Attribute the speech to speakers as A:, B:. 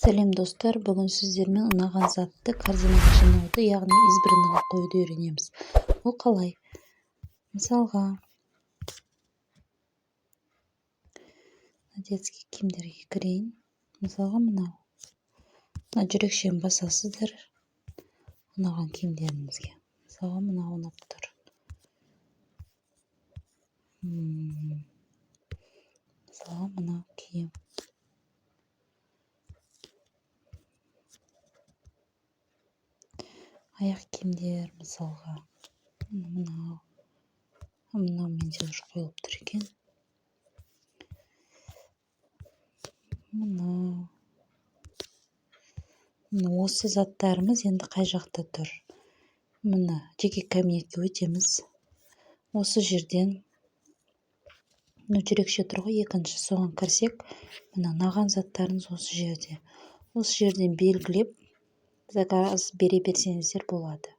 A: Сәлем достар, бүгін сіздермен ұнаған затты корзинаға жинауды, яғни избранныйға қоюды үйренеміз. Ол қалай? Мысалға, детский киімдерге кірейін. Мысалға, мынау жүрекшені басасыздар ұнаған киімдерімізге. Мысалға, мынау ұнап тұр. Мысалға, мынау киім. Аяқ киімдер, мысалға, мынау менде уже қойылып тұр екен. Осы заттарымыз енді қай жақта тұр? Мына жеке кабинетке өтеміз. Осы жерден жүрекше тұр ғой, екінші, соған кірсек, мына ұнаған заттарымыз осы жерде. Осы жерден белгілеп, заказ бере берсеңіздер болады.